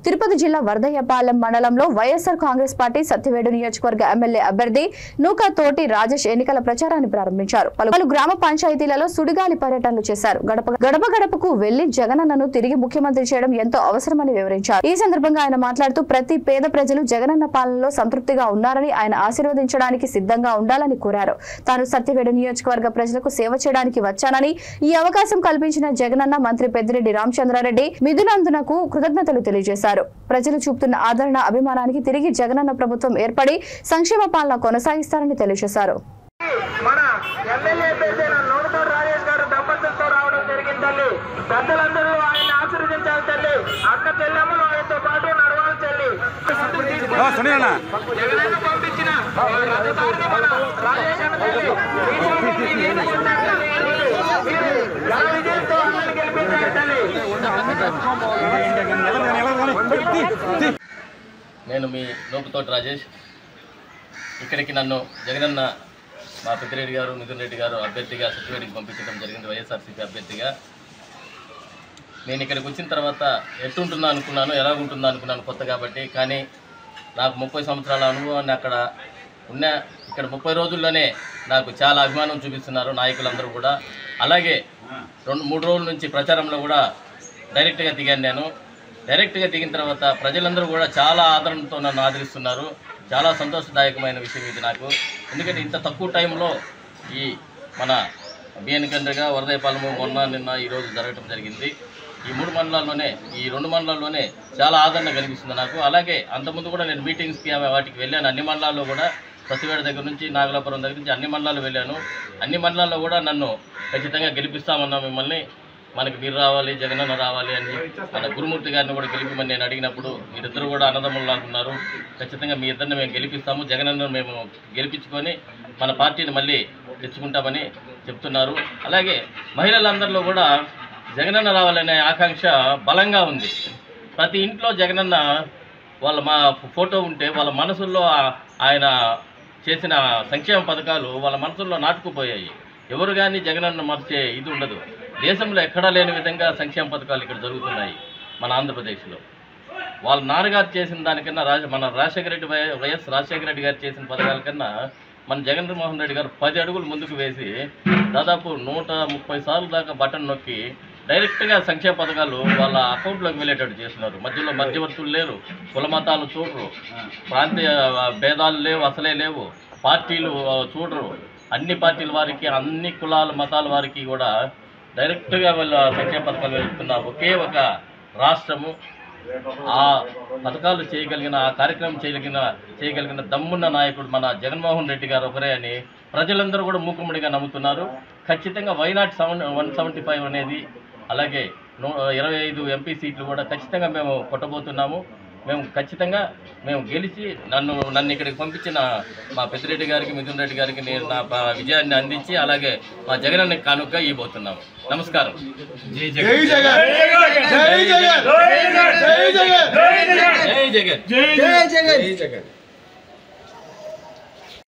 తిరుపతి జిల్లా వరదయ్యపాలెం మండలంలో వైఎస్ఆర్ కాంగ్రెస్ పార్టీ సత్యవేడు నియోజకవర్గ ఎమ్మెల్యే అభ్యర్థి నూకా తోటి రాజేష్ ఎన్నికల ప్రచారాన్ని ప్రారంభించారు. పలు గ్రామ పంచాయతీలలో సుడిగాలి పర్యటనలు చేశారు. గడప గడపకు వెళ్లి జగనన్నను తిరిగి ముఖ్యమంత్రి చేయడం ఎంతో అవసరమని వివరించారు. ఈ సందర్భంగా ఆయన మాట్లాడుతూ ప్రతి పేద ప్రజలు జగనన్న పాలనలో సంతృప్తిగా ఉన్నారని, ఆయన ఆశీర్వదించడానికి సిద్ధంగా ఉండాలని కోరారు. తాను సత్యవేడు నియోజకవర్గ ప్రజలకు సేవ చేయడానికి వచ్చానని, ఈ అవకాశం కల్పించిన జగనన్న, మంత్రి పెద్దిరెడ్డి రామచంద్రారెడ్డి మిథునందునకు కృతజ్ఞతలు తెలియజేశారు. ప్రజలు చూపుతున్న ఆదరణ, అభిమానానికి తిరిగి జగనన్న ప్రభుత్వం ఏర్పడి సంక్షేమ పాలన కొనసాగిస్తారని తెలియజేశారు. మన ఎమ్మెల్యే పెద్దన నూనెతో రాజేష్ గారు దంపతులతో రావడం జరిగింది. తల్లి పెద్దలందరూ ఆయన ఆశీర్వదించాలి. తల్లి అక్క చెల్లెమ్మలు ఆయనతో పాటు నడవాలి. తల్లి జగనన్న పంపించిన రథసారథి మన రాజేష్ అన్న తల్లి విజయంతో అందరిని గెలిపించాలి. తల్లి నేను మీ నూపుతోటి రాజేష్. ఇక్కడికి నన్ను జగనన్న మా పెద్దిరెడ్డి గారు, మిథున్ రెడ్డి గారు అభ్యర్థిగా సత్యవేడికి పంపించడం జరిగింది, వైఎస్ఆర్సీపీ అభ్యర్థిగా. నేను ఇక్కడికి వచ్చిన తర్వాత ఎట్టుంటుందో అనుకున్నాను, ఎలాగుంటుందో అనుకున్నాను కొత్త కాబట్టి. కానీ నాకు 30 సంవత్సరాల అనుభవాన్ని అక్కడ ఉన్న ఇక్కడ 30 రోజుల్లోనే నాకు చాలా అభిమానం చూపిస్తున్నారు నాయకులందరూ కూడా. అలాగే 2-3 రోజుల నుంచి ప్రచారంలో కూడా డైరెక్ట్గా దిగాను. నేను డైరెక్ట్గా దిగిన తర్వాత ప్రజలందరూ కూడా చాలా ఆదరణతో నన్ను ఆదరిస్తున్నారు. చాలా సంతోషదాయకమైన విషయం ఇది నాకు. ఎందుకంటే ఇంత తక్కువ టైంలో ఈ మన బిఎన్కండ్రిగా వరదయ్యపాలెము నిన్న ఈరోజు జరగడం జరిగింది. ఈ 3 మండలాల్లోనే, ఈ 2 మండలాల్లోనే చాలా ఆదరణ కనిపిస్తుంది నాకు. అలాగే అంతకుముందు కూడా నేను మీటింగ్స్కి వాటికి వెళ్ళాను. అన్ని మండలాల్లో కూడా సత్యవేడ దగ్గర నుంచి నాగలాపురం దగ్గర నుంచి అన్ని మండలాలు వెళ్ళాను. అన్ని మండలాల్లో కూడా నన్ను ఖచ్చితంగా గెలిపిస్తామన్నా మిమ్మల్ని, మనకి మీరు రావాలి, జగనన్న రావాలి అని మన గురుమూర్తి గారిని కూడా గెలిపమని నేను అడిగినప్పుడు మీరిద్దరు కూడా అన్నదమ్ములాగున్నారు, ఖచ్చితంగా మీ ఇద్దరిని మేము గెలిపిస్తాము, జగనన్న మేము గెలిపించుకొని మన పార్టీని మళ్ళీ తెచ్చుకుంటామని చెప్తున్నారు. అలాగే మహిళలందరిలో కూడా జగనన్న రావాలనే ఆకాంక్ష బలంగా ఉంది. ప్రతి ఇంట్లో జగనన్న వాళ్ళ మా ఫోటో ఉంటే వాళ్ళ మనసుల్లో ఆయన చేసిన సంక్షేమ పథకాలు వాళ్ళ మనసుల్లో నాటుకుపోయాయి. ఎవరు కానీ జగనన్న మర్చే ఇది ఉండదు. దేశంలో ఎక్కడా లేని విధంగా సంక్షేమ పథకాలు ఇక్కడ జరుగుతున్నాయి మన ఆంధ్రప్రదేశ్లో. వాళ్ళ నాన్నగారు చేసిన దానికన్నా మన వైఎస్ రాజశేఖర రెడ్డి గారు చేసిన పథకాల కన్నా మన జగన్మోహన్ రెడ్డి గారు 10 అడుగులు ముందుకు వేసి దాదాపు 130 సార్లు దాకా బటన్ నొక్కి డైరెక్ట్గా సంక్షేమ పథకాలు వాళ్ళ అకౌంట్లోకి వెళ్ళేటట్టు చేస్తున్నారు. మధ్యలో మధ్యవర్తులు లేరు, కుల మతాలు చూడరు, ప్రాంతీయ భేదాలు లేవు, అసలే లేవు, పార్టీలు చూడరు. అన్ని పార్టీల వారికి, అన్ని కులాల మతాల వారికి కూడా డైరెక్ట్గా వాళ్ళ సంక్షేమ పథకాలు వెళ్తున్న ఒకే ఒక రాష్ట్రము. ఆ పథకాలు చేయగలిగిన, ఆ కార్యక్రమం చేయగలిగిన దమ్మున్న నాయకుడు మన జగన్మోహన్ రెడ్డి గారు ఒకరే అని ప్రజలందరూ కూడా మూకుమ్మడిగా నమ్ముతున్నారు. ఖచ్చితంగా వైనాట్ 175 అనేది, అలాగే 25 ఎంపీ సీట్లు కూడా ఖచ్చితంగా మేము కొట్టబోతున్నాము. మేము ఖచ్చితంగా గెలిచి నన్ను ఇక్కడికి పంపించిన మా పెద్దిరెడ్డి గారికి, మిథున్ రెడ్డి గారికి నేను నా విజయాన్ని అందించి అలాగే మా జగనన్న కానుకగా ఇవ్వబోతున్నాము. నమస్కారం. జై జగన్, జై జగన్, జై జగన్, జై జగన్, జై జగన్, జై జగన్.